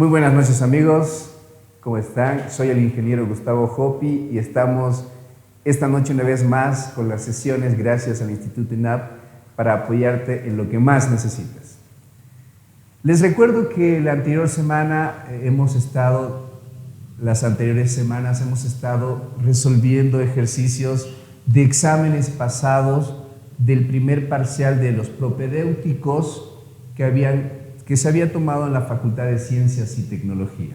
Muy buenas noches amigos, ¿cómo están? Soy el ingeniero Gustavo Hopi y estamos esta noche una vez más con las sesiones gracias al Instituto INAP para apoyarte en lo que más necesitas. Les recuerdo que las anteriores semanas hemos estado resolviendo ejercicios de exámenes pasados del primer parcial de los propedéuticos que se había tomado en la Facultad de Ciencias y Tecnología.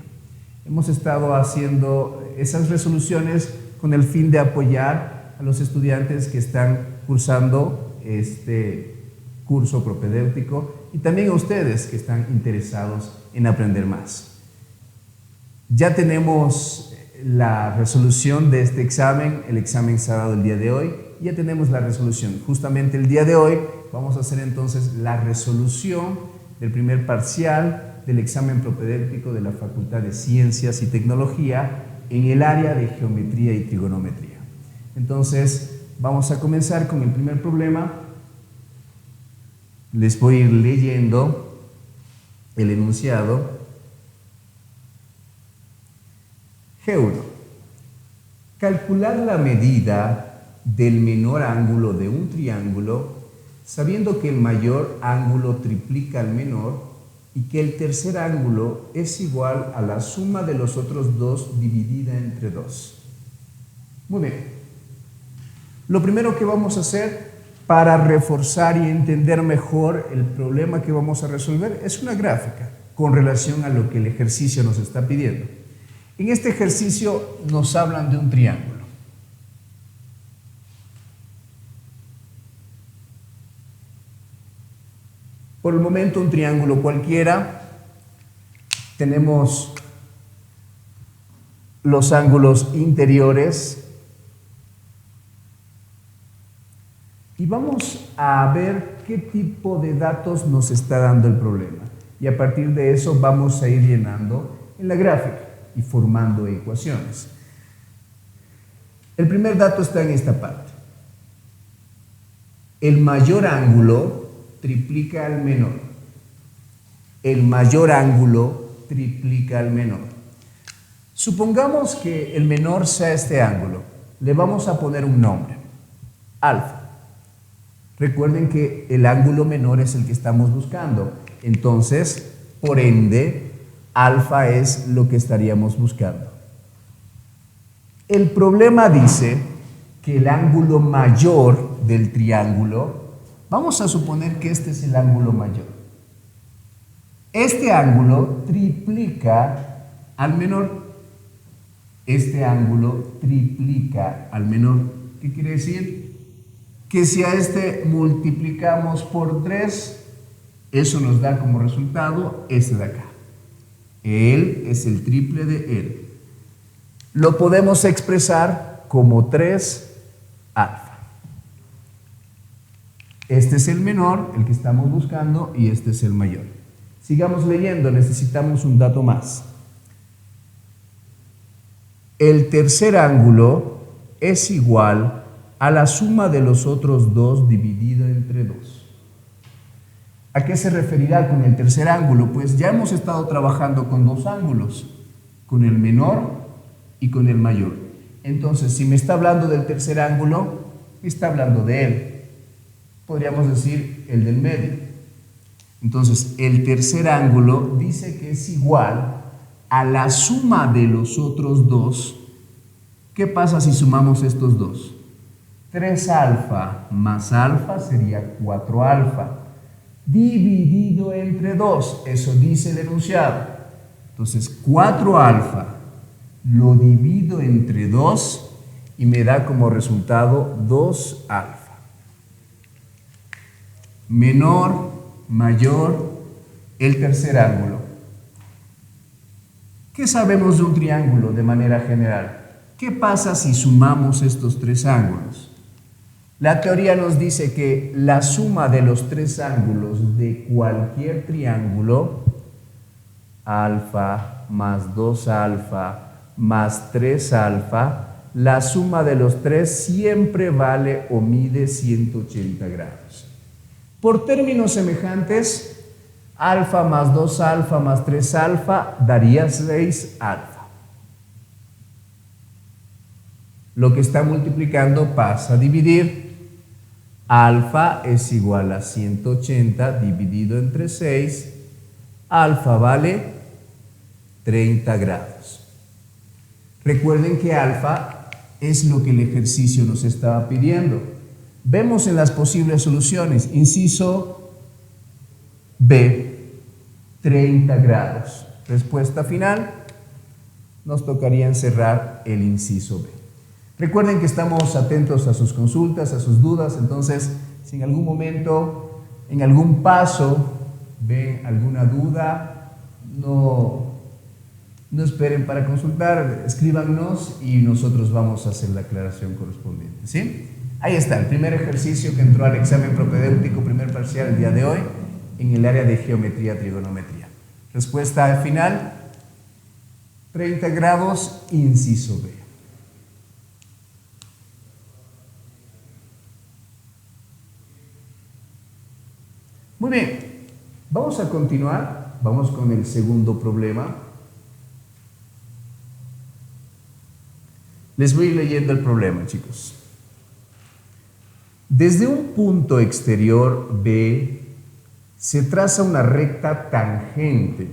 Hemos estado haciendo esas resoluciones con el fin de apoyar a los estudiantes que están cursando este curso propedéutico y también a ustedes que están interesados en aprender más. Ya tenemos la resolución de este examen, el examen se ha dado el día de hoy, ya tenemos la resolución. Justamente el día de hoy vamos a hacer entonces la resolución del primer parcial del examen propedéutico de la Facultad de Ciencias y Tecnología en el área de Geometría y Trigonometría. Entonces, vamos a comenzar con el primer problema. Les voy a ir leyendo el enunciado. G1. Calcular la medida del menor ángulo de un triángulo sabiendo que el mayor ángulo triplica al menor y que el tercer ángulo es igual a la suma de los otros dos dividida entre 2. Muy bien. Lo primero que vamos a hacer para reforzar y entender mejor el problema que vamos a resolver es una gráfica con relación a lo que el ejercicio nos está pidiendo. En este ejercicio nos hablan de un triángulo. Por el momento un triángulo cualquiera. Tenemos los ángulos interiores y vamos a ver qué tipo de datos nos está dando el problema. Y a partir de eso vamos a ir llenando en la gráfica y formando ecuaciones. El primer dato está en esta parte. El mayor ángulo triplica al menor. El mayor ángulo triplica al menor. Supongamos que el menor sea este ángulo. Le vamos a poner un nombre, alfa. Recuerden que el ángulo menor es el que estamos buscando. Entonces, por ende, alfa es lo que estaríamos buscando. El problema dice que el ángulo mayor del triángulo, vamos a suponer que este es el ángulo mayor. Este ángulo triplica al menor. Este ángulo triplica al menor. ¿Qué quiere decir? Que si a este multiplicamos por 3, eso nos da como resultado este de acá. Él es el triple de él. Lo podemos expresar como 3 alfa. Este es el menor, el que estamos buscando, y este es el mayor. Sigamos leyendo, necesitamos un dato más. El tercer ángulo es igual a la suma de los otros dos dividido entre 2. ¿A qué se referirá con el tercer ángulo? Pues ya hemos estado trabajando con dos ángulos, con el menor y con el mayor. Entonces, si me está hablando del tercer ángulo, está hablando de él. Podríamos decir el del medio. Entonces, el tercer ángulo dice que es igual a la suma de los otros dos. ¿Qué pasa si sumamos estos dos? 3 alfa más alfa sería 4 alfa. Dividido entre 2. Eso dice el enunciado. Entonces, 4 alfa lo divido entre 2 y me da como resultado 2 alfa. Menor, mayor, el tercer ángulo. ¿Qué sabemos de un triángulo de manera general? ¿Qué pasa si sumamos estos 3 ángulos? La teoría nos dice que la suma de los 3 ángulos de cualquier triángulo, alfa más 2 alfa más 3 alfa, la suma de los 3 siempre vale o mide 180 grados. Por términos semejantes, Alfa más 2 alfa más 3 alfa daría 6 alfa. Lo que está multiplicando pasa a dividir. Alfa es igual a 180 dividido entre 6. Alfa vale 30 grados. Recuerden que alfa es lo que el ejercicio nos estaba pidiendo. Vemos en las posibles soluciones. Inciso B, 30 grados. Respuesta final, nos tocaría encerrar el inciso B. Recuerden que estamos atentos a sus consultas, a sus dudas, entonces si en algún momento, en algún paso, ven alguna duda, no esperen para consultar, escríbanos y nosotros vamos a hacer la aclaración correspondiente, ¿sí? Ahí está, el primer ejercicio que entró al examen propedéutico, primer parcial el día de hoy, en el área de geometría, trigonometría. Respuesta final, 30 grados, inciso B. Muy bien, vamos a continuar, vamos con el segundo problema. Les voy leyendo el problema, chicos. Desde un punto exterior B se traza una recta tangente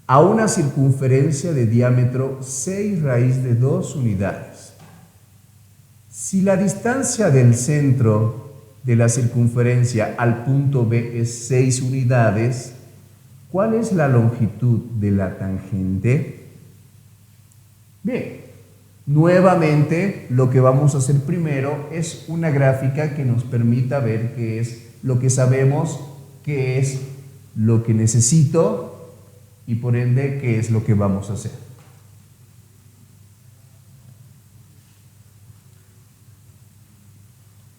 a una circunferencia de diámetro 6 raíz de 2 unidades. Si la distancia del centro de la circunferencia al punto B es 6 unidades, ¿cuál es la longitud de la tangente? Bien. Nuevamente, lo que vamos a hacer primero es una gráfica que nos permita ver qué es lo que sabemos, qué es lo que necesito y por ende qué es lo que vamos a hacer.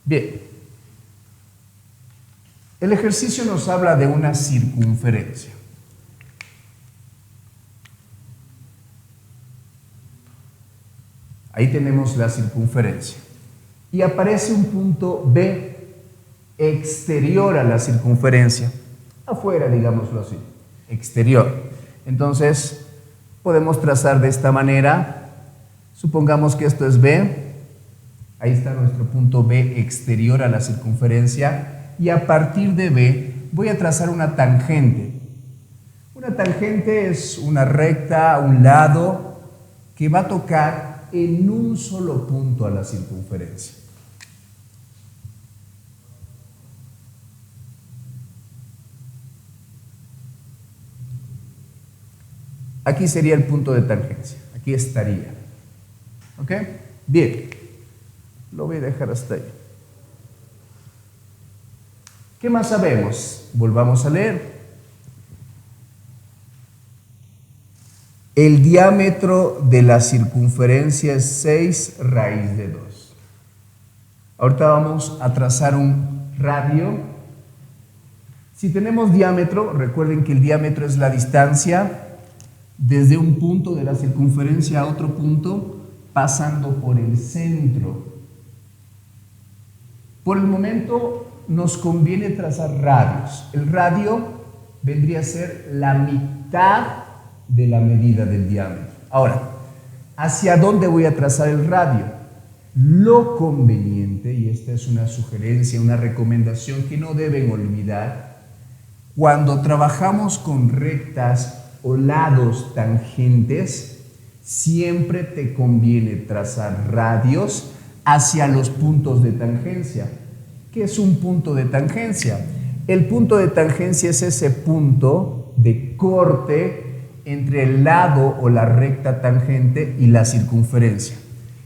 Bien, el ejercicio nos habla de una circunferencia. Ahí tenemos la circunferencia. Y aparece un punto B exterior a la circunferencia. Afuera, digámoslo así. Exterior. Entonces, podemos trazar de esta manera. Supongamos que esto es B. Ahí está nuestro punto B exterior a la circunferencia. Y a partir de B voy a trazar una tangente. Una tangente es una recta a un lado que va a tocar en un solo punto a la circunferencia. Aquí sería el punto de tangencia. Aquí estaría. ¿Ok? Bien. Lo voy a dejar hasta ahí. ¿Qué más sabemos? Volvamos a leer. El diámetro de la circunferencia es 6 raíz de 2. Ahorita vamos a trazar un radio. Si tenemos diámetro, recuerden que el diámetro es la distancia desde un punto de la circunferencia a otro punto, pasando por el centro. Por el momento nos conviene trazar radios. El radio vendría a ser la mitad de la medida del diámetro. Ahora, ¿hacia dónde voy a trazar el radio? Lo conveniente, y esta es una sugerencia, una recomendación que no deben olvidar, cuando trabajamos con rectas o lados tangentes, siempre te conviene trazar radios hacia los puntos de tangencia. ¿Qué es un punto de tangencia? El punto de tangencia es ese punto de corte entre el lado o la recta tangente y la circunferencia.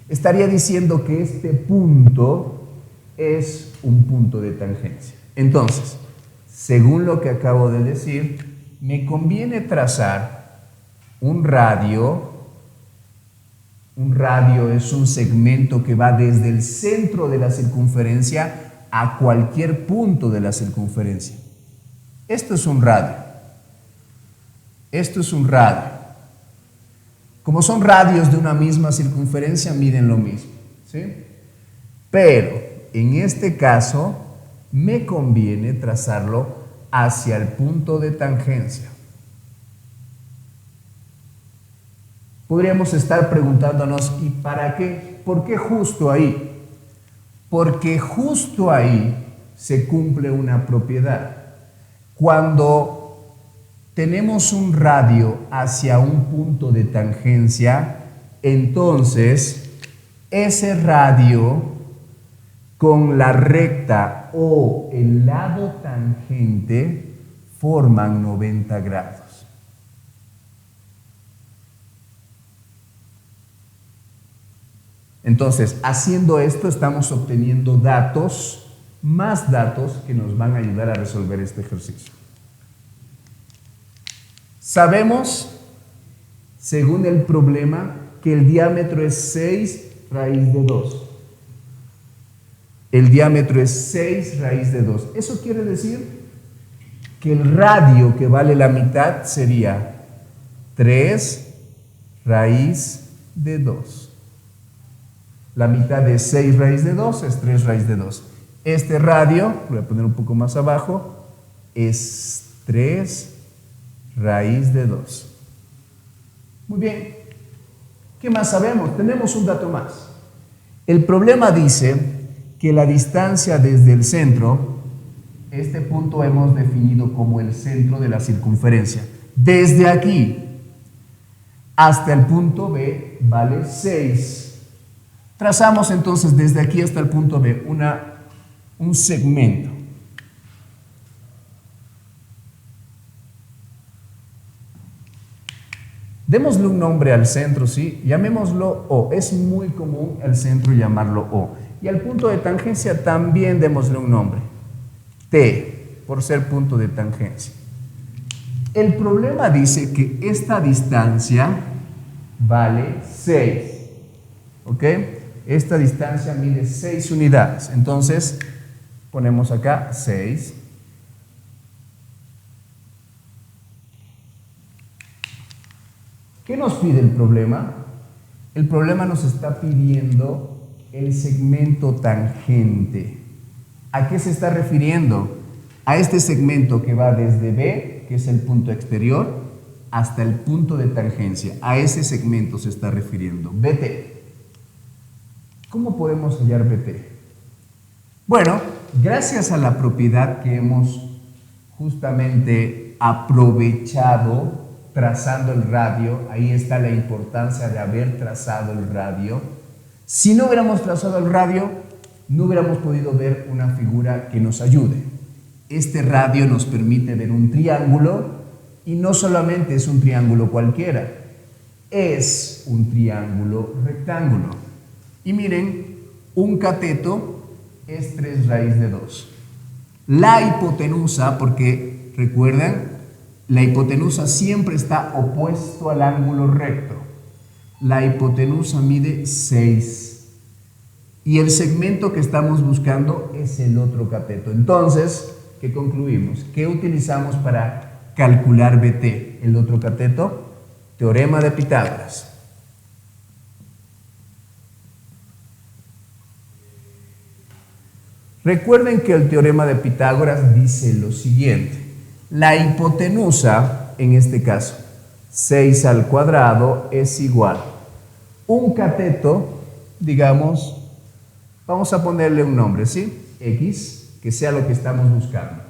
Estaría diciendo que este punto es un punto de tangencia. Entonces, según lo que acabo de decir, me conviene trazar un radio. Un radio es un segmento que va desde el centro de la circunferencia a cualquier punto de la circunferencia. Esto es un radio. Esto es un radio. Como son radios de una misma circunferencia, miden lo mismo, ¿sí? Pero en este caso me conviene trazarlo hacia el punto de tangencia. Podríamos estar preguntándonos, ¿y para qué? ¿Por qué justo ahí? Porque justo ahí se cumple una propiedad. Cuando tenemos un radio hacia un punto de tangencia, entonces ese radio con la recta o el lado tangente forman 90 grados. Entonces, haciendo esto estamos obteniendo datos, más datos que nos van a ayudar a resolver este ejercicio. Sabemos, según el problema, que el diámetro es 6 raíz de 2. El diámetro es 6 raíz de 2. Eso quiere decir que el radio que vale la mitad sería 3 raíz de 2. La mitad de 6 raíz de 2 es 3 raíz de 2. Este radio, voy a poner un poco más abajo, es 3 raíz de 2. Muy bien. ¿Qué más sabemos? Tenemos un dato más. El problema dice que la distancia desde el centro, este punto hemos definido como el centro de la circunferencia. Desde aquí hasta el punto B vale 6. Trazamos entonces desde aquí hasta el punto B un segmento. Démosle un nombre al centro, ¿sí? Llamémoslo O. Es muy común el centro llamarlo O. Y al punto de tangencia también démosle un nombre. T, por ser punto de tangencia. El problema dice que esta distancia vale 6. ¿Ok? Esta distancia mide 6 unidades. Entonces, ponemos acá 6. ¿Qué nos pide el problema? El problema nos está pidiendo el segmento tangente. ¿A qué se está refiriendo? A este segmento que va desde B, que es el punto exterior, hasta el punto de tangencia. A ese segmento se está refiriendo. BT. ¿Cómo podemos hallar BT? Bueno, gracias a la propiedad que hemos justamente aprovechado trazando el radio, ahí está la importancia de haber trazado el radio. Si no hubiéramos trazado el radio, no hubiéramos podido ver una figura que nos ayude. Este radio nos permite ver un triángulo, y no solamente es un triángulo cualquiera, es un triángulo rectángulo. Y miren, un cateto es 3 raíz de 2. La hipotenusa, porque recuerdan, la hipotenusa siempre está opuesto al ángulo recto. La hipotenusa mide 6. Y el segmento que estamos buscando es el otro cateto. Entonces, ¿qué concluimos? ¿Qué utilizamos para calcular BT? El otro cateto, teorema de Pitágoras. Recuerden que el teorema de Pitágoras dice lo siguiente. La hipotenusa, en este caso, 6 al cuadrado es igual. Un cateto, digamos, vamos a ponerle un nombre, ¿sí? X, que sea lo que estamos buscando.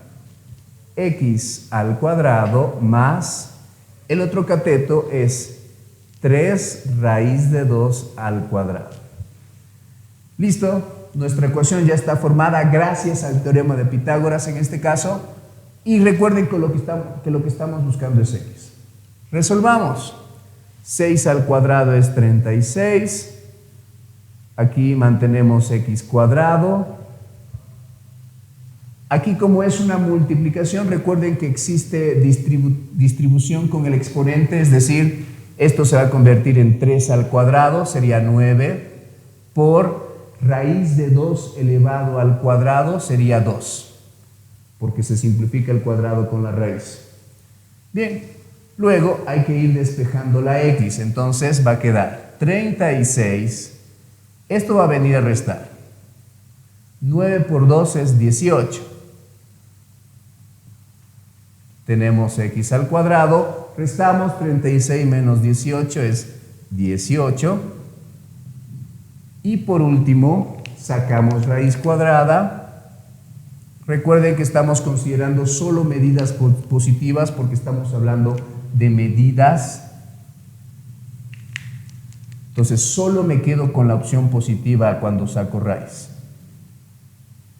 X al cuadrado más, el otro cateto es 3 raíz de 2 al cuadrado. ¿Listo? Nuestra ecuación ya está formada gracias al teorema de Pitágoras en este caso. Y recuerden que lo que estamos buscando es X. Resolvamos. 6 al cuadrado es 36. Aquí mantenemos X cuadrado. Aquí, como es una multiplicación, recuerden que existe distribución con el exponente, es decir, esto se va a convertir en 3 al cuadrado, sería 9, por raíz de 2 elevado al cuadrado sería 2. Porque se simplifica el cuadrado con la raíz. Bien, luego hay que ir despejando la X, entonces va a quedar 36, esto va a venir a restar, 9 por 2 es 18, Tenemos x al cuadrado, restamos 36 menos 18 es 18. Y por último, sacamos raíz cuadrada. Recuerden que estamos considerando solo medidas positivas porque estamos hablando de medidas. Entonces, solo me quedo con la opción positiva cuando saco raíz.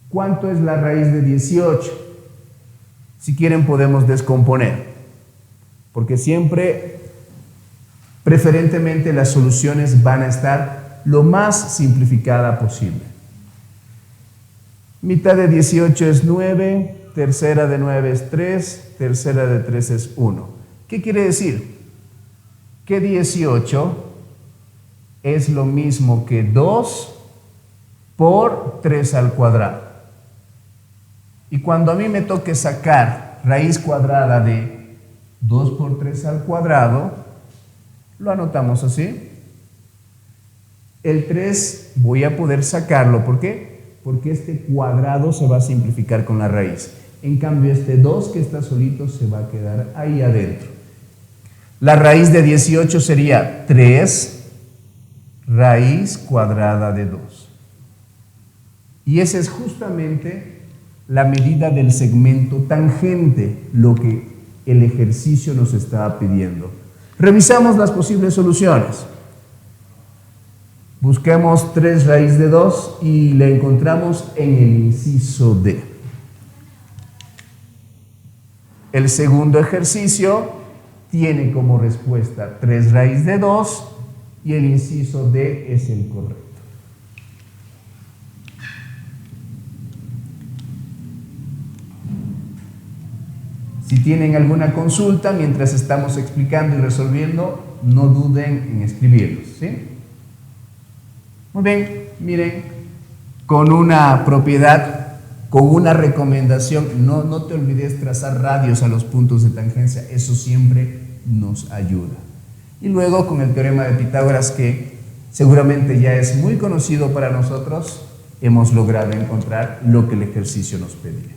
¿Cuánto es la raíz de 18? Si quieren podemos descomponer, porque siempre, preferentemente, las soluciones van a estar lo más simplificada posible. Mitad de 18 es 9, tercera de 9 es 3, tercera de 3 es 1. ¿Qué quiere decir? Que 18 es lo mismo que 2 por 3 al cuadrado. Y cuando a mí me toque sacar raíz cuadrada de 2 por 3 al cuadrado, lo anotamos así. El 3 voy a poder sacarlo. ¿Por qué? Porque este cuadrado se va a simplificar con la raíz. En cambio, este 2 que está solito se va a quedar ahí adentro. La raíz de 18 sería 3 raíz cuadrada de 2. Y esa es justamente la medida del segmento tangente, lo que el ejercicio nos estaba pidiendo. Revisamos las posibles soluciones. Busquemos 3 raíz de 2 y la encontramos en el inciso D. El segundo ejercicio tiene como respuesta 3 raíz de 2 y el inciso D es el correcto. Si tienen alguna consulta mientras estamos explicando y resolviendo, no duden en escribirlos, ¿sí? Muy bien, miren, con una propiedad, con una recomendación, no te olvides trazar radios a los puntos de tangencia, eso siempre nos ayuda. Y luego con el teorema de Pitágoras, que seguramente ya es muy conocido para nosotros, hemos logrado encontrar lo que el ejercicio nos pedía.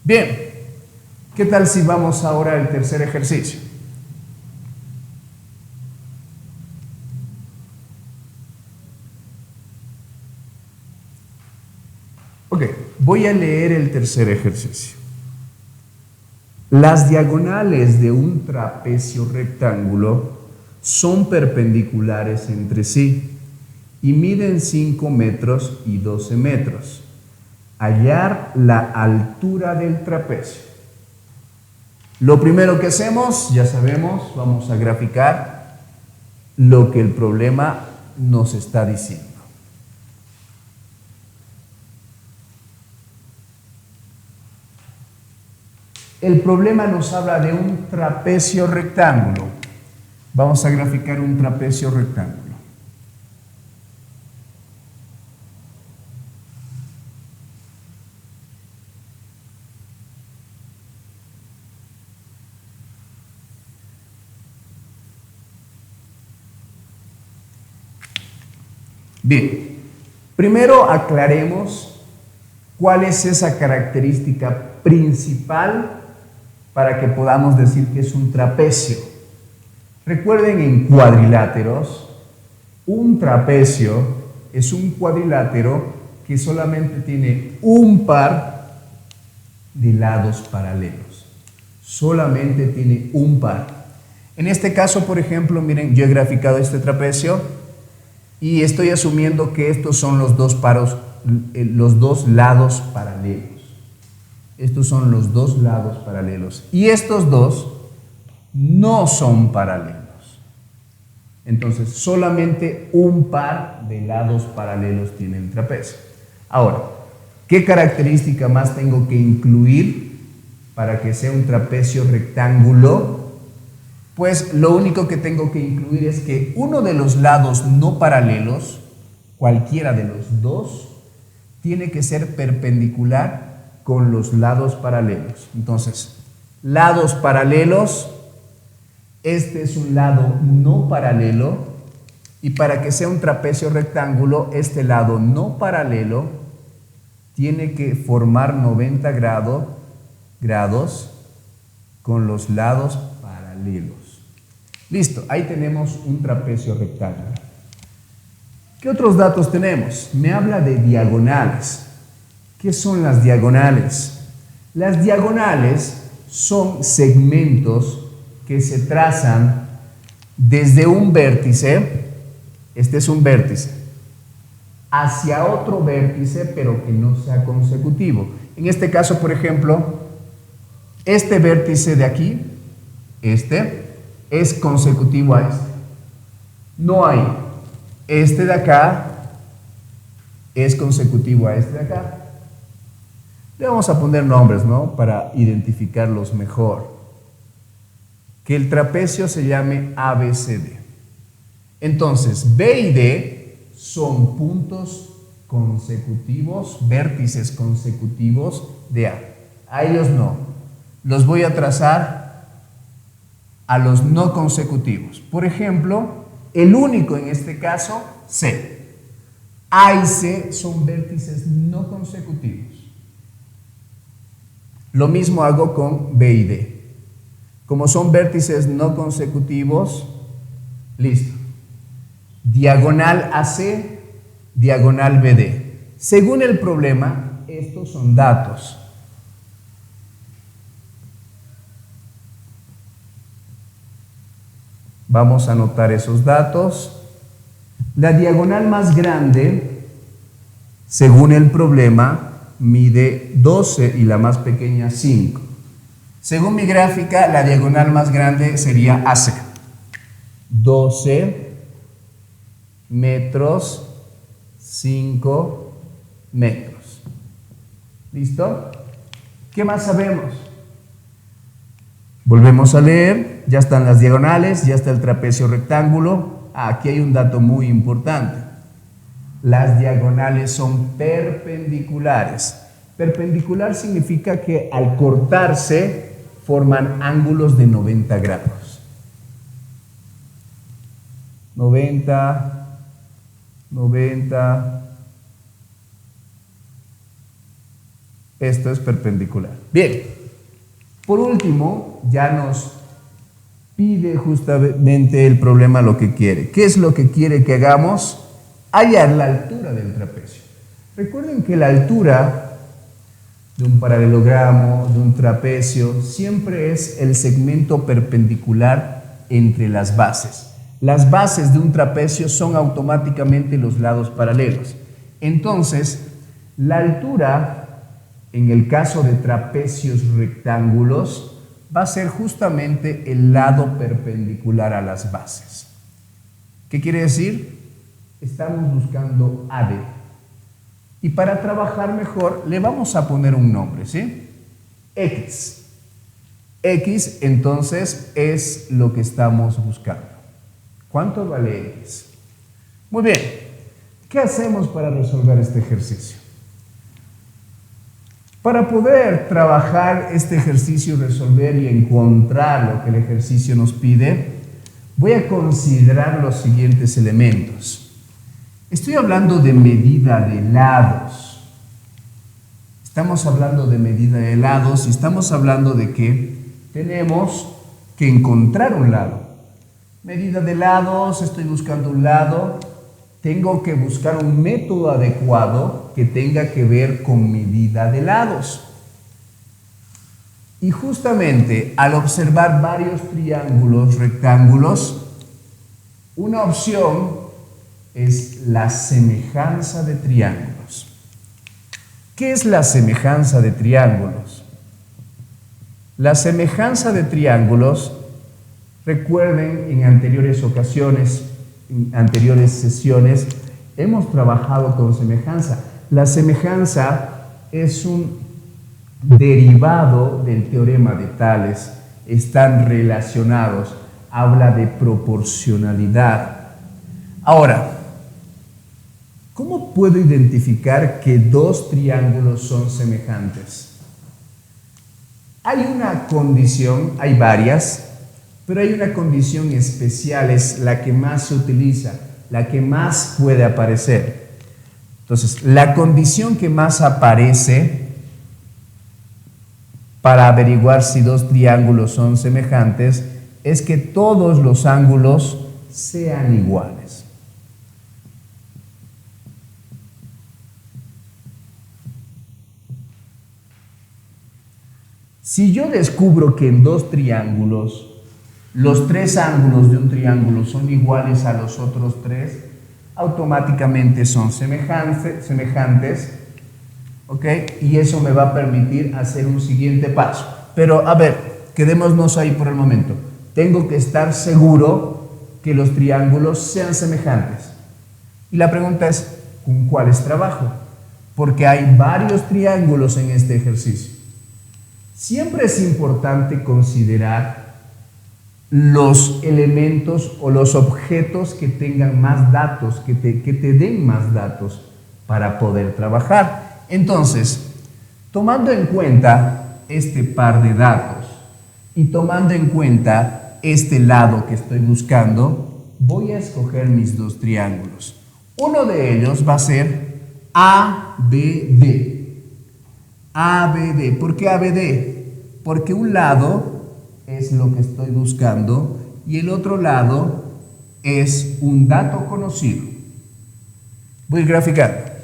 Bien, ¿qué tal si vamos ahora al tercer ejercicio? Ok, voy a leer el tercer ejercicio. Las diagonales de un trapecio rectángulo son perpendiculares entre sí y miden 5 metros y 12 metros. Hallar la altura del trapecio. Lo primero que hacemos, ya sabemos, vamos a graficar lo que el problema nos está diciendo. El problema nos habla de un trapecio rectángulo. Vamos a graficar un trapecio rectángulo. Bien, primero aclaremos cuál es esa característica principal para que podamos decir que es un trapecio. Recuerden, en cuadriláteros, un trapecio es un cuadrilátero que solamente tiene un par de lados paralelos. Solamente tiene un par. En este caso, por ejemplo, miren, yo he graficado este trapecio y estoy asumiendo que estos son los dos lados paralelos. Estos son los dos lados paralelos. Y estos dos no son paralelos. Entonces, solamente un par de lados paralelos tiene el trapecio. Ahora, ¿qué característica más tengo que incluir para que sea un trapecio rectángulo? Pues lo único que tengo que incluir es que uno de los lados no paralelos, cualquiera de los dos, tiene que ser perpendicular con los lados paralelos. Entonces, lados paralelos, este es un lado no paralelo, y para que sea un trapecio rectángulo, este lado no paralelo tiene que formar 90 grados grados con los lados paralelos. Listo, ahí tenemos un trapecio rectangular. ¿Qué otros datos tenemos? Me habla de diagonales. ¿Qué son las diagonales? Las diagonales son segmentos que se trazan desde un vértice, este es un vértice, hacia otro vértice, pero que no sea consecutivo. En este caso, por ejemplo, este vértice de aquí, este, es consecutivo a este. No hay. Este de acá es consecutivo a este de acá. Le vamos a poner nombres, ¿no? Para identificarlos mejor. Que el trapecio se llame ABCD. Entonces, B y D son puntos consecutivos, vértices consecutivos de A. A ellos no. Los voy a trazar a los no consecutivos. Por ejemplo, el único en este caso, C. A y C son vértices no consecutivos. Lo mismo hago con B y D. Como son vértices no consecutivos, listo. Diagonal AC, diagonal BD. Según el problema, estos son datos. Vamos a anotar esos datos. La diagonal más grande, según el problema, mide 12 y la más pequeña 5. Según mi gráfica, la diagonal más grande sería AC. 12 metros, 5 metros. ¿Listo? ¿Qué más sabemos? Volvemos a leer, ya están las diagonales, ya está el trapecio rectángulo. Aquí hay un dato muy importante. Las diagonales son perpendiculares. Perpendicular significa que al cortarse forman ángulos de 90 grados. 90, 90. Esto es perpendicular. Bien. Por último, ya nos pide justamente el problema lo que quiere. ¿Qué es lo que quiere que hagamos? Hallar la altura del trapecio. Recuerden que la altura de un paralelogramo, de un trapecio, siempre es el segmento perpendicular entre las bases. Las bases de un trapecio son automáticamente los lados paralelos. Entonces, la altura en el caso de trapecios rectángulos, va a ser justamente el lado perpendicular a las bases. ¿Qué quiere decir? Estamos buscando AD. Y para trabajar mejor, le vamos a poner un nombre, ¿sí? X. X, entonces, es lo que estamos buscando. ¿Cuánto vale X? Muy bien. ¿Qué hacemos para resolver este ejercicio? Para poder trabajar este ejercicio, resolver y encontrar lo que el ejercicio nos pide, voy a considerar los siguientes elementos. Estoy hablando de medida de lados. Estamos hablando de medida de lados y estamos hablando de que tenemos que encontrar un lado. Medida de lados, estoy buscando un lado. Tengo que buscar un método adecuado que tenga que ver con medida de lados. Y justamente al observar varios triángulos, rectángulos, una opción es la semejanza de triángulos. ¿Qué es la semejanza de triángulos? La semejanza de triángulos, recuerden en anteriores ocasiones, en anteriores sesiones, hemos trabajado con semejanza. La semejanza es un derivado del teorema de Tales. Están relacionados. Habla de proporcionalidad. Ahora, ¿cómo puedo identificar que dos triángulos son semejantes? Hay una condición, hay varias, pero hay una condición especial, es la que más se utiliza, la que más puede aparecer. Entonces, la condición que más aparece para averiguar si dos triángulos son semejantes es que todos los ángulos sean iguales. Si yo descubro que en dos triángulos los tres ángulos de un triángulo son iguales a los otros tres, automáticamente son semejantes, ¿ok? Y eso me va a permitir hacer un siguiente paso. Pero, a ver, quedémonos ahí por el momento. Tengo que estar seguro que los triángulos sean semejantes. Y la pregunta es, ¿con cuáles trabajo? Porque hay varios triángulos en este ejercicio. Siempre es importante considerar los elementos o los objetos que tengan más datos, que te den más datos para poder trabajar. Entonces, tomando en cuenta este par de datos y tomando en cuenta este lado que estoy buscando, voy a escoger mis dos triángulos. Uno de ellos va a ser ABD. ABD. ¿Por qué ABD? Porque un lado es lo que estoy buscando y el otro lado es un dato conocido. Voy a graficar.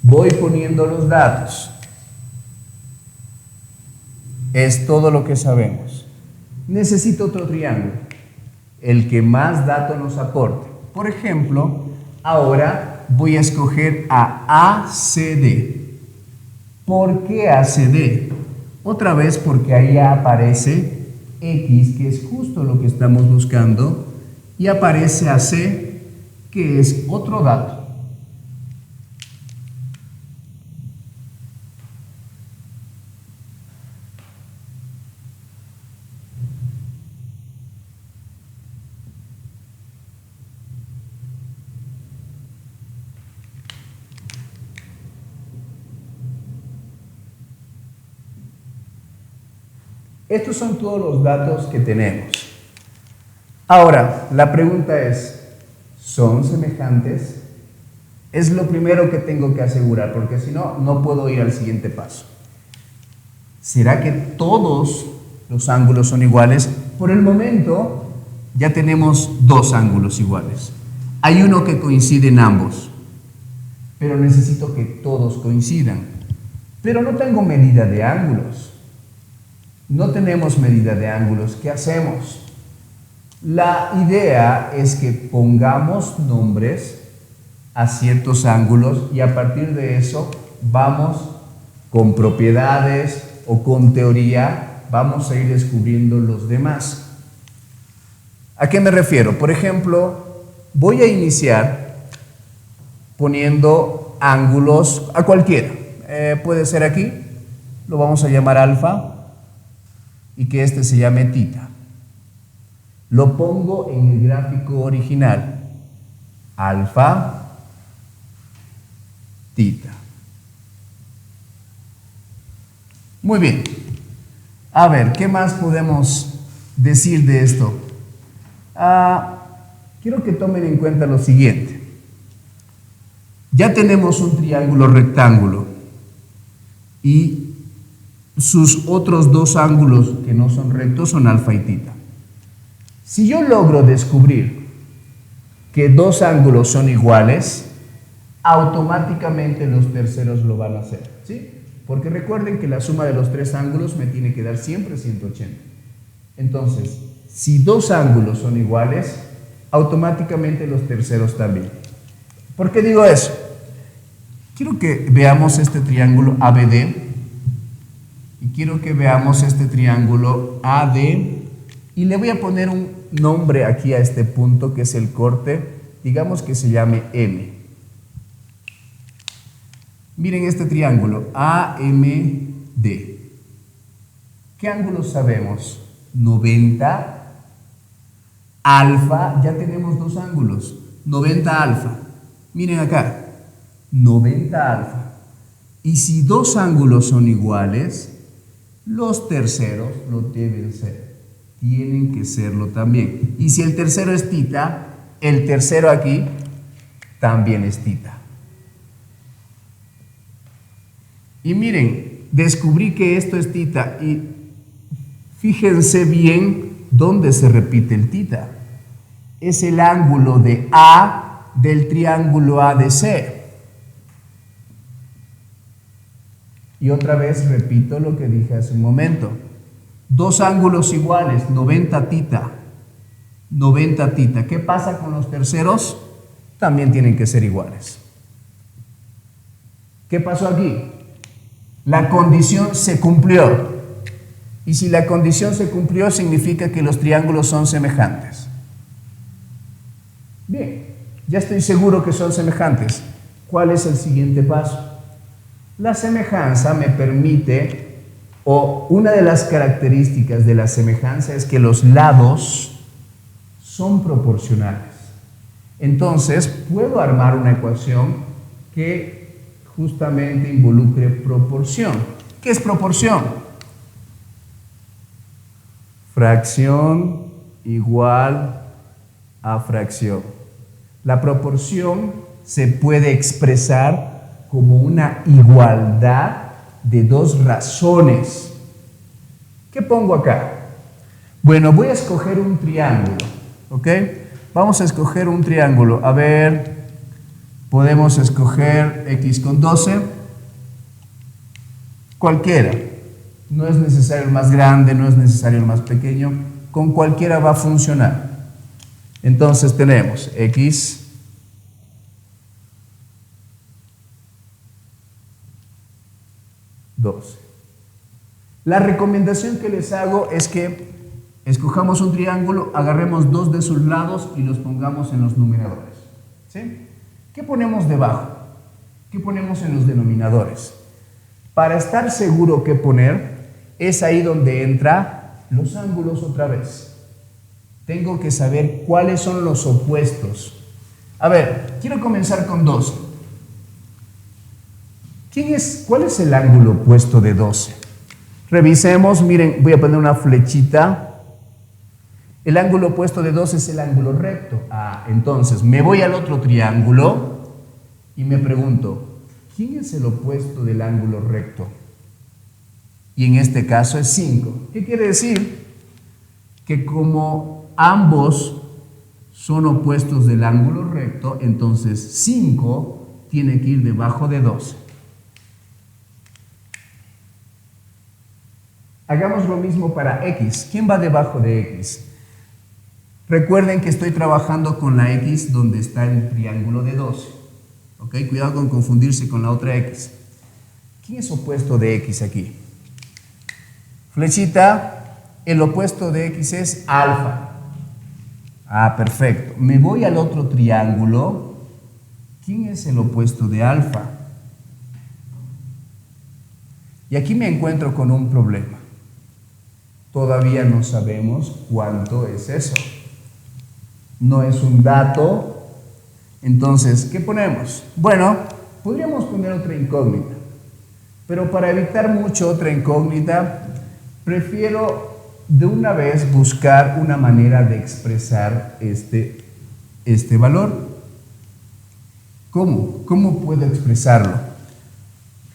Voy poniendo los datos. Es todo lo que sabemos. Necesito otro triángulo, el que más datos nos aporte. Por ejemplo, ahora voy a escoger a ACD. ¿Por qué ACD? Otra vez porque ahí aparece X, que es justo lo que estamos buscando, y aparece AC, que es otro dato. Estos son todos los datos que tenemos. Ahora, la pregunta es, ¿son semejantes? Es lo primero que tengo que asegurar, porque si no, no puedo ir al siguiente paso. ¿Será que todos los ángulos son iguales? Por el momento, ya tenemos dos ángulos iguales. Hay uno que coincide en ambos, pero necesito que todos coincidan. Pero no tengo medida de ángulos. No tenemos medida de ángulos. ¿Qué hacemos? La idea es que pongamos nombres a ciertos ángulos y a partir de eso vamos con propiedades o con teoría, vamos a ir descubriendo los demás. ¿A qué me refiero? Por ejemplo, voy a iniciar poniendo ángulos a cualquiera. Puede ser aquí, lo vamos a llamar alfa, y que este se llame tita. Lo pongo en el gráfico original. Alfa, tita. Muy bien. A ver, ¿qué más podemos decir de esto? Quiero que tomen en cuenta lo siguiente. Ya tenemos un triángulo rectángulo y sus otros dos ángulos que no son rectos son alfa y tita. Si yo logro descubrir que dos ángulos son iguales, automáticamente los terceros lo van a hacer, ¿sí? Porque recuerden que la suma de los tres ángulos me tiene que dar siempre 180. Entonces, si dos ángulos son iguales, automáticamente los terceros también. ¿Por qué digo eso? Quiero que veamos este triángulo ABD. Y quiero que veamos este triángulo AD y le voy a poner un nombre aquí a este punto que es el corte, digamos que se llame M. Miren este triángulo AMD. ¿Qué ángulos sabemos? 90 alfa, ya tenemos dos ángulos, 90 alfa. Miren acá, 90 alfa. Y si dos ángulos son iguales, los terceros lo deben ser. tienen que serlo también. Y si el tercero es tita, el tercero aquí también es tita. Y miren, descubrí que esto es tita y fíjense bien dónde se repite el tita. Es el ángulo de A del triángulo ADC. Y otra vez repito lo que dije hace un momento. Dos ángulos iguales, 90 tita. 90 tita. ¿Qué pasa con los terceros? También tienen que ser iguales. ¿Qué pasó aquí? La condición se cumplió. Y si la condición se cumplió, significa que los triángulos son semejantes. Bien, ya estoy seguro que son semejantes. ¿Cuál es el siguiente paso? La semejanza me permite, o una de las características de la semejanza es que los lados son proporcionales. Entonces, puedo armar una ecuación que justamente involucre proporción. ¿Qué es proporción? Fracción igual a fracción. La proporción se puede expresar como una igualdad de dos razones. ¿Qué pongo acá? Bueno, voy a escoger un triángulo, ¿ok? Vamos a escoger un triángulo. A ver, podemos escoger x con 12. Cualquiera. No es necesario el más grande, no es necesario el más pequeño. Con cualquiera va a funcionar. Entonces tenemos x 12. La recomendación que les hago es que escojamos un triángulo, agarremos dos de sus lados y los pongamos en los numeradores. ¿Sí? ¿Qué ponemos debajo? ¿Qué ponemos en los denominadores? Para estar seguro qué poner, es ahí donde entra los ángulos otra vez. Tengo que saber cuáles son los opuestos. A ver, quiero comenzar con 12. ¿Cuál es el ángulo opuesto de 12? Revisemos, miren, voy a poner una flechita. El ángulo opuesto de 12 es el ángulo recto. Entonces me voy al otro triángulo y me pregunto, ¿quién es el opuesto del ángulo recto? Y en este caso es 5. ¿Qué quiere decir? Que como ambos son opuestos del ángulo recto, entonces 5 tiene que ir debajo de 12. Hagamos lo mismo para x. ¿Quién va debajo de x? Recuerden que estoy trabajando con la x donde está el triángulo de 12. ¿Ok? Cuidado con confundirse con la otra x. ¿Quién es opuesto de x aquí? Flechita, el opuesto de x es alfa. Perfecto. Me voy al otro triángulo. ¿Quién es el opuesto de alfa? Y aquí me encuentro con un problema. Todavía no sabemos cuánto es eso. No es un dato. Entonces, ¿qué ponemos? Bueno, podríamos poner otra incógnita. Pero para evitar mucho otra incógnita, prefiero de una vez buscar una manera de expresar este valor. ¿Cómo? ¿Cómo puedo expresarlo?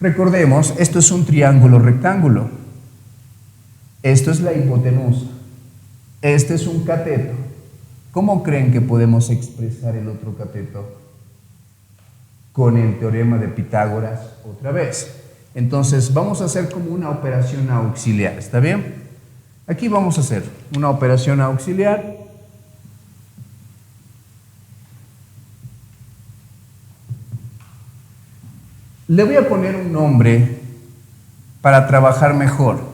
Recordemos, esto es un triángulo rectángulo. Esto es la hipotenusa. Este es un cateto. ¿Cómo creen que podemos expresar el otro cateto? Con el teorema de Pitágoras otra vez. Entonces vamos a hacer como una operación auxiliar, ¿está bien? Aquí vamos a hacer una operación auxiliar. Le voy a poner un nombre para trabajar mejor.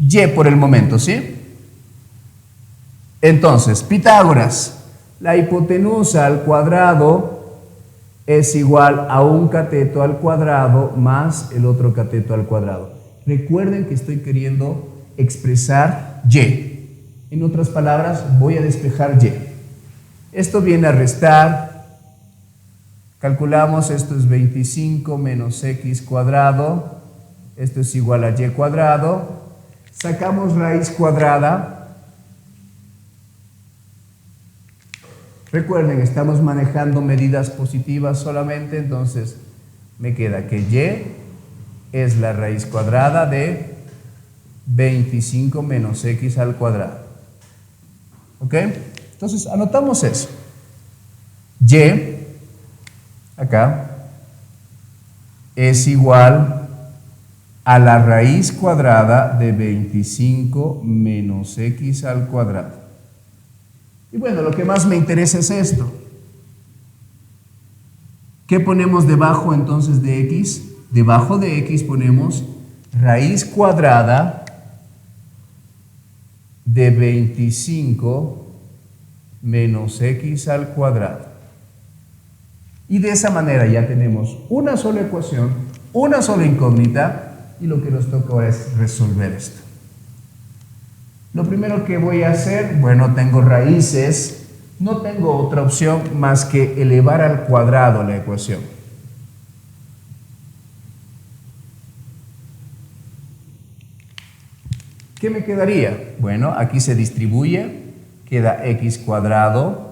Y por el momento, ¿sí? Entonces, Pitágoras, la hipotenusa al cuadrado es igual a un cateto al cuadrado más el otro cateto al cuadrado. Recuerden que estoy queriendo expresar y. En otras palabras, voy a despejar y. Esto viene a restar. Calculamos, esto es 25 menos x cuadrado. Esto es igual a y cuadrado. Sacamos raíz cuadrada. Recuerden, estamos manejando medidas positivas solamente, entonces me queda que y es la raíz cuadrada de 25 menos x al cuadrado. ¿Ok? Entonces anotamos eso. Y, acá, es igual a la raíz cuadrada de 25 menos x al cuadrado. Y bueno, lo que más me interesa es esto. ¿Qué ponemos debajo entonces de x? Debajo de x ponemos raíz cuadrada de 25 menos x al cuadrado. Y de esa manera ya tenemos una sola ecuación, una sola incógnita, y lo que nos toca ahora es resolver esto. Lo primero que voy a hacer, bueno, tengo raíces, no tengo otra opción más que elevar al cuadrado la ecuación. ¿Qué me quedaría? Bueno, aquí se distribuye, queda x cuadrado.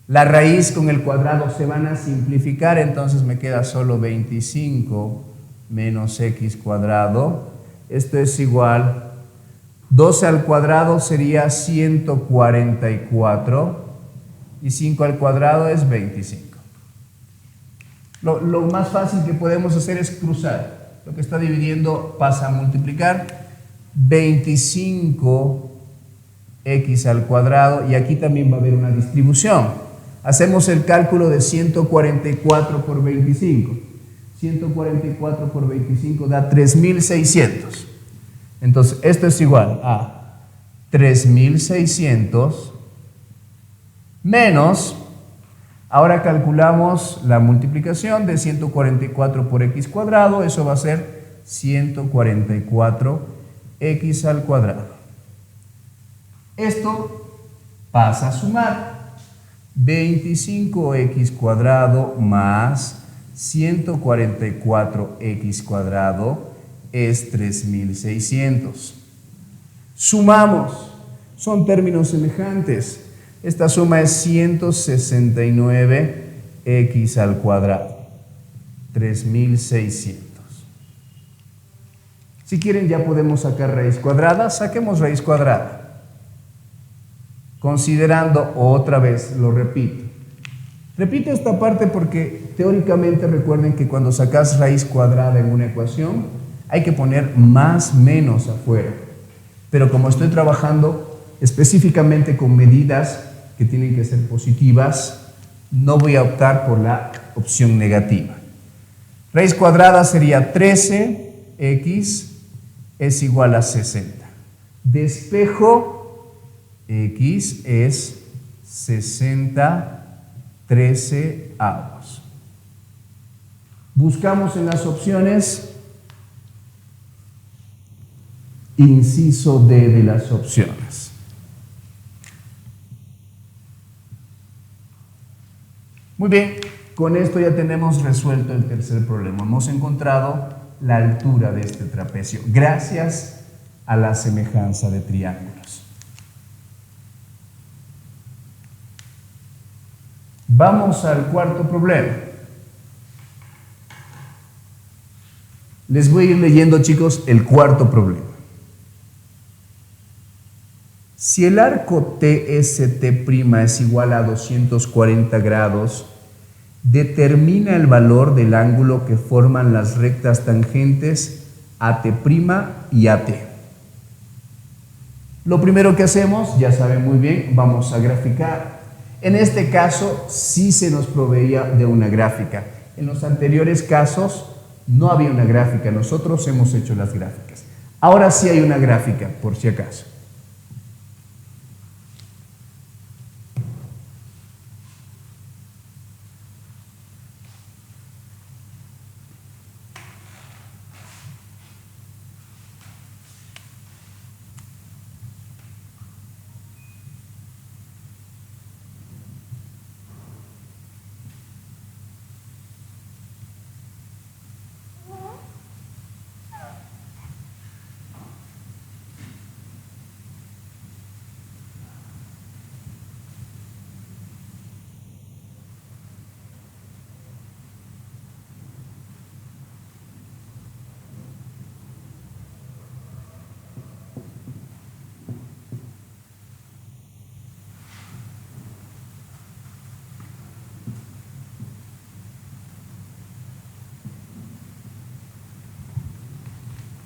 La raíz con el cuadrado se van a simplificar, entonces me queda solo 25 menos x cuadrado. Esto es igual, 12 al cuadrado sería 144 y 5 al cuadrado es 25. Lo más fácil que podemos hacer es cruzar. Lo que está dividiendo pasa a multiplicar. 25x al cuadrado, y aquí también va a haber una distribución. Hacemos el cálculo de 144 por 25. 144 por 25 da 3600. Entonces, esto es igual a 3600 menos, ahora calculamos la multiplicación de 144 por x cuadrado, eso va a ser 144x al cuadrado. Esto pasa a sumar. 25x cuadrado más 144x cuadrado es 3600. Sumamos, son términos semejantes. Esta suma es 169x al cuadrado, 3600. Si quieren ya podemos sacar raíz cuadrada, saquemos raíz cuadrada. Considerando otra vez, lo repito. Repito esta parte porque teóricamente recuerden que cuando sacas raíz cuadrada en una ecuación hay que poner más menos afuera. Pero como estoy trabajando específicamente con medidas que tienen que ser positivas, no voy a optar por la opción negativa. Raíz cuadrada sería 13x es igual a 60. Despejo x es 60 13avos. Buscamos en las opciones inciso D de las opciones. Muy bien, con esto ya tenemos resuelto el tercer problema. Hemos encontrado la altura de este trapecio gracias a la semejanza de triángulos. Vamos al cuarto problema. Les voy a ir leyendo, chicos, el cuarto problema. Si el arco TST' es igual a 240 grados, determina el valor del ángulo que forman las rectas tangentes AT' y AT. Lo primero que hacemos, ya saben muy bien, vamos a graficar. En este caso sí se nos proveía de una gráfica. En los anteriores casos no había una gráfica, nosotros hemos hecho las gráficas. Ahora sí hay una gráfica, por si acaso.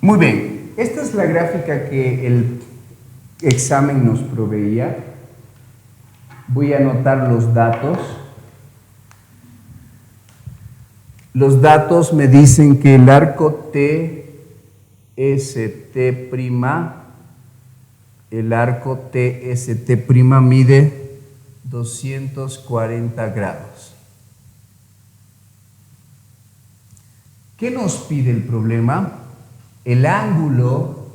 Muy bien, esta es la gráfica que el examen nos proveía. Voy a anotar los datos. Los datos me dicen que el arco TST', mide 240 grados. ¿Qué nos pide el problema? El ángulo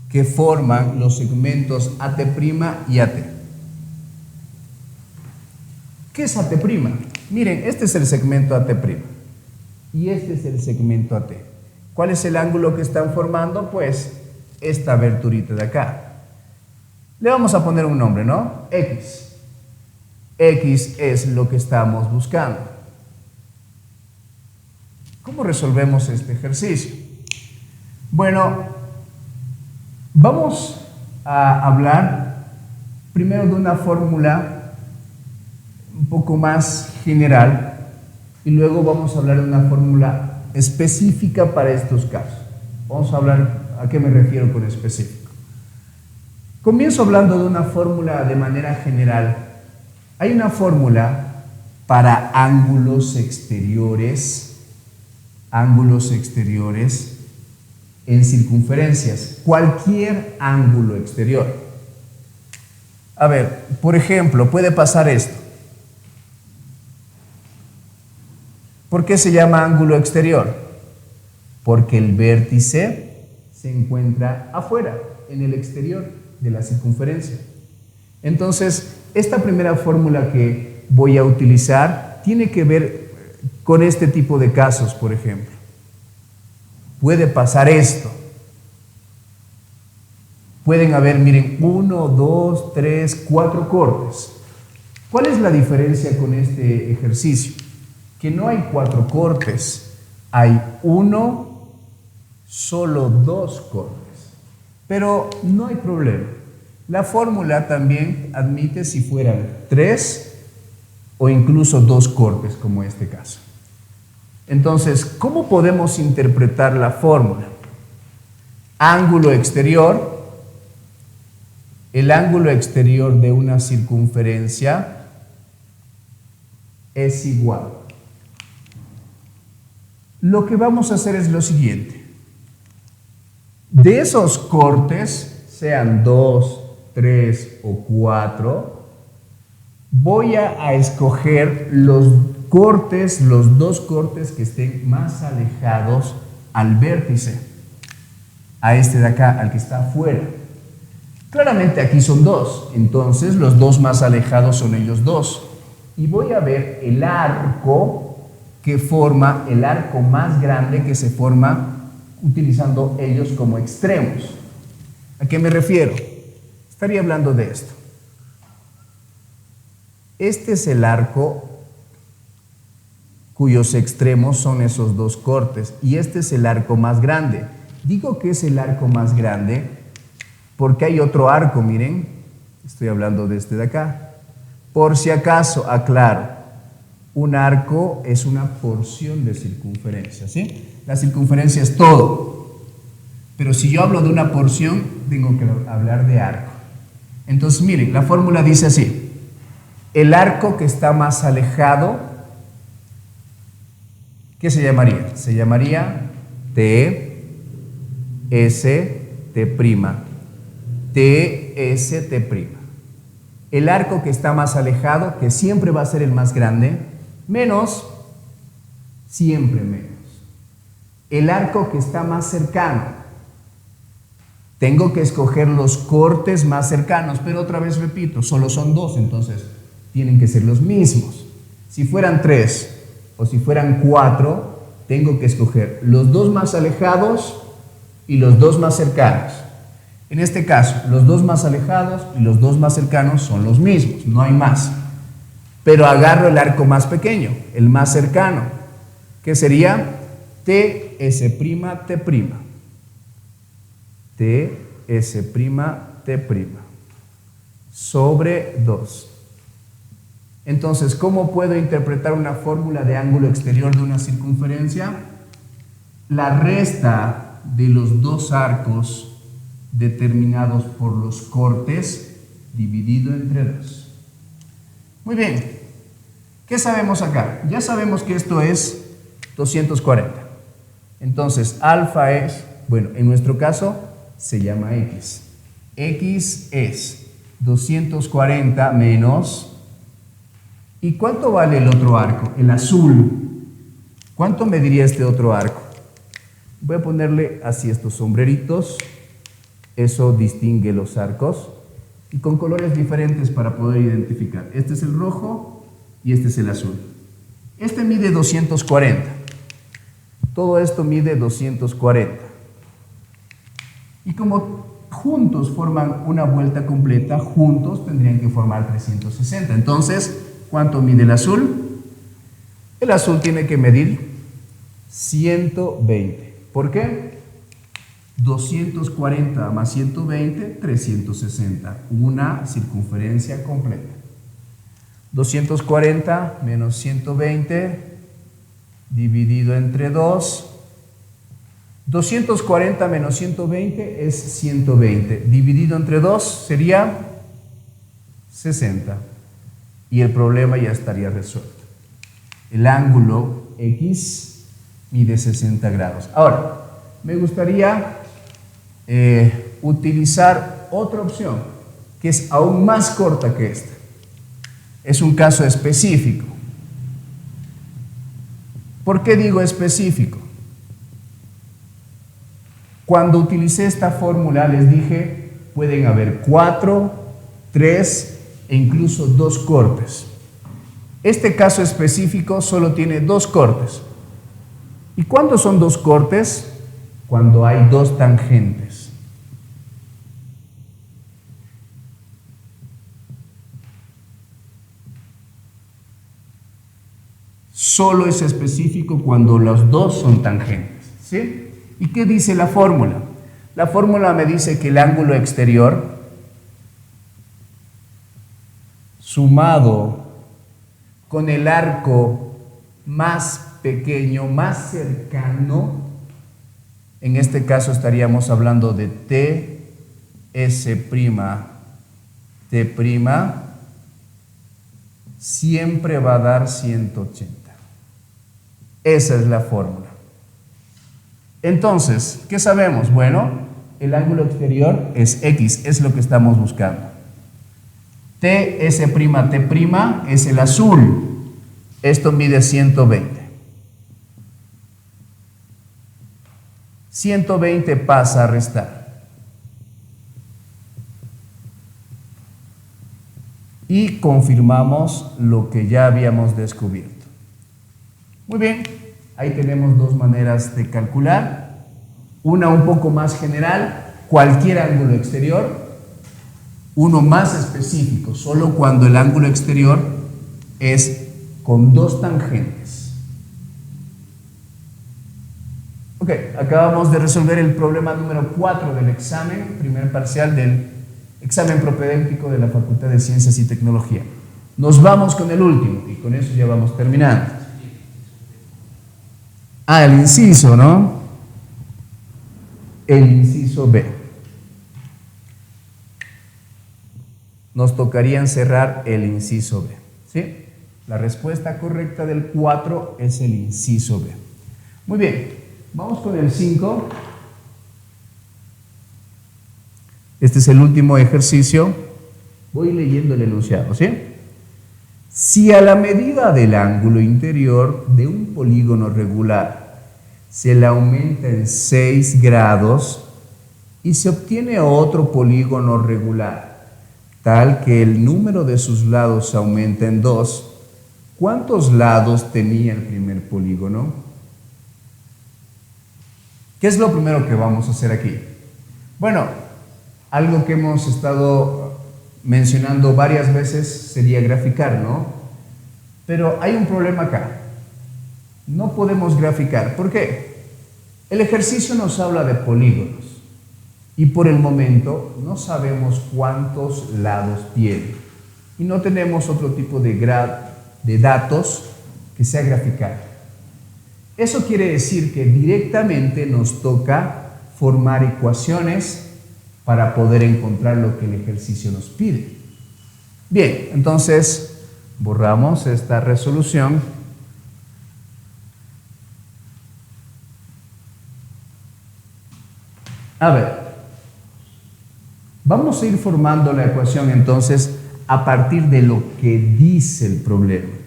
que forman los segmentos AT' y AT. ¿Qué es AT'? Miren, este es el segmento AT' y este es el segmento AT. ¿Cuál es el ángulo que están formando? Pues esta aberturita de acá. Le vamos a poner un nombre, ¿no? X. X es lo que estamos buscando. ¿Cómo resolvemos este ejercicio? Bueno, vamos a hablar primero de una fórmula un poco más general y luego vamos a hablar de una fórmula específica para estos casos. Vamos a hablar, ¿a qué me refiero con específico? Comienzo hablando de una fórmula de manera general. Hay una fórmula para ángulos exteriores en circunferencias, cualquier ángulo exterior. A ver, por ejemplo, puede pasar esto. ¿Por qué se llama ángulo exterior? Porque el vértice se encuentra afuera, en el exterior de la circunferencia. Entonces, esta primera fórmula que voy a utilizar tiene que ver con este tipo de casos, por ejemplo. Puede pasar esto. Pueden haber, miren, 1, 2, 3, 4 cortes. ¿Cuál es la diferencia con este ejercicio? Que no hay 4 cortes, hay solo 2 cortes. Pero no hay problema. La fórmula también admite si fueran 3 o incluso 2 cortes, como este caso. Entonces, ¿cómo podemos interpretar la fórmula? Ángulo exterior. El ángulo exterior de una circunferencia es igual. Lo que vamos a hacer es lo siguiente. De esos cortes, sean 2, 3 o 4, voy a escoger los dos cortes que estén más alejados al vértice, a este de acá, al que está afuera. Claramente aquí son 2, entonces los dos más alejados son ellos 2. Y voy a ver el arco que forma, el arco más grande que se forma utilizando ellos como extremos. ¿A qué me refiero? Estaría hablando de esto. Este es el arco cuyos extremos son esos 2 cortes y este es el arco más grande. Digo que es el arco más grande porque hay otro arco, miren, estoy hablando de este de acá. Por si acaso, aclaro, un arco es una porción de circunferencia, ¿sí? La circunferencia es todo, pero si yo hablo de una porción, tengo que hablar de arco. Entonces, miren, la fórmula dice así: el arco que está más alejado, ¿qué se llamaría? Se llamaría TST'. TST'. El arco que está más alejado, que siempre va a ser el más grande, menos, siempre menos. El arco que está más cercano. Tengo que escoger los cortes más cercanos, pero otra vez repito, solo son 2, entonces tienen que ser los mismos. Si fueran 3 o si fueran 4, tengo que escoger los 2 más alejados y los 2 más cercanos. En este caso, los 2 más alejados y los 2 más cercanos son los mismos, no hay más. Pero agarro el arco más pequeño, el más cercano, que sería TS'T'. TS'T' sobre 2. Entonces, ¿cómo puedo interpretar una fórmula de ángulo exterior de una circunferencia? La resta de los dos arcos determinados por los cortes dividido entre 2. Muy bien, ¿qué sabemos acá? Ya sabemos que esto es 240. Entonces, alfa es, bueno, en nuestro caso se llama x. X es 240 menos... ¿Y cuánto vale el otro arco? El azul. ¿Cuánto mediría este otro arco? Voy a ponerle así estos sombreritos. Eso distingue los arcos. Y con colores diferentes para poder identificar. Este es el rojo y este es el azul. Este mide 240. Todo esto mide 240. Y como juntos forman una vuelta completa, juntos tendrían que formar 360. Entonces, ¿cuánto mide el azul? El azul tiene que medir 120. ¿Por qué? 240 más 120, 360. Una circunferencia completa. 240 menos 120 dividido entre 2. 240 menos 120 es 120. Dividido entre 2 sería 60. Y el problema ya estaría resuelto. El ángulo X mide 60 grados. Ahora, me gustaría utilizar otra opción, que es aún más corta que esta. Es un caso específico. ¿Por qué digo específico? Cuando utilicé esta fórmula les dije, pueden haber 4, 3 e incluso 2 cortes. Este caso específico solo tiene 2 cortes. ¿Y cuándo son 2 cortes? Cuando hay 2 tangentes. Solo es específico cuando los 2 son tangentes, ¿sí? ¿Y qué dice la fórmula? La fórmula me dice que el ángulo exterior sumado con el arco más pequeño, más cercano, en este caso estaríamos hablando de T, S', T', siempre va a dar 180. Esa es la fórmula. Entonces, ¿qué sabemos? Bueno, el ángulo exterior es X, es lo que estamos buscando. T, S', T' es el azul. Esto mide 120. 120 pasa a restar. Y confirmamos lo que ya habíamos descubierto. Muy bien, ahí tenemos 2 maneras de calcular. Una un poco más general, cualquier ángulo exterior. Uno más específico, solo cuando el ángulo exterior es con 2 tangentes. Ok, acabamos de resolver el problema número 4 del examen, primer parcial del examen propedéutico de la Facultad de Ciencias y Tecnología. Nos vamos con el último y con eso ya vamos terminando. Ah, el inciso, ¿no? El inciso B. Nos tocaría encerrar el inciso B, ¿sí? La respuesta correcta del 4 es el inciso B. Muy bien, vamos con el 5. Este es el último ejercicio. Voy leyendo el enunciado, ¿sí? Si a la medida del ángulo interior de un polígono regular se le aumenta en 6 grados y se obtiene otro polígono regular, tal que el número de sus lados aumenta en 2, ¿cuántos lados tenía el primer polígono? ¿Qué es lo primero que vamos a hacer aquí? Bueno, algo que hemos estado mencionando varias veces sería graficar, ¿no? Pero hay un problema acá. No podemos graficar. ¿Por qué? El ejercicio nos habla de polígonos y por el momento no sabemos cuántos lados tiene y no tenemos otro tipo de datos que sea graficar. Eso quiere decir que directamente nos toca formar ecuaciones para poder encontrar lo que el ejercicio nos pide. Bien, entonces borramos esta resolución. A ver, vamos a ir formando la ecuación entonces a partir de lo que dice el problema.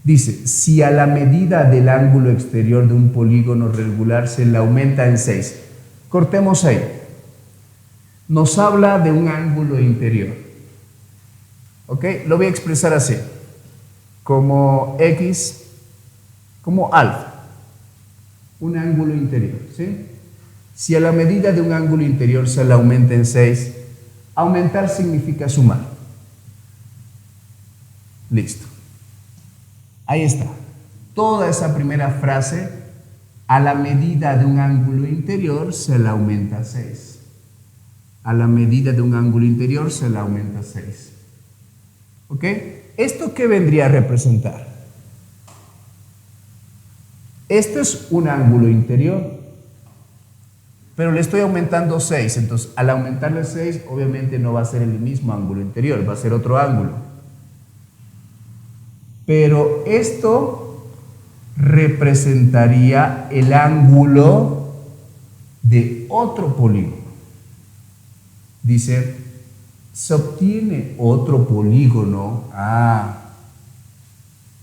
Dice, si a la medida del ángulo exterior de un polígono regular se le aumenta en 6. Cortemos ahí. Nos habla de un ángulo interior. ¿Ok? Lo voy a expresar así. Como X, como alfa. Un ángulo interior, ¿sí? Si a la medida de un ángulo interior se le aumenta en 6, aumentar significa sumar. Listo. Ahí está. Toda esa primera frase, a la medida de un ángulo interior se le aumenta 6. A la medida de un ángulo interior se le aumenta 6. ¿Ok? ¿Esto qué vendría a representar? Esto es un ángulo interior, pero le estoy aumentando 6. Entonces, al aumentarle 6, obviamente no va a ser el mismo ángulo interior, va a ser otro ángulo. Pero esto representaría el ángulo de otro polígono. Dice, se obtiene otro polígono.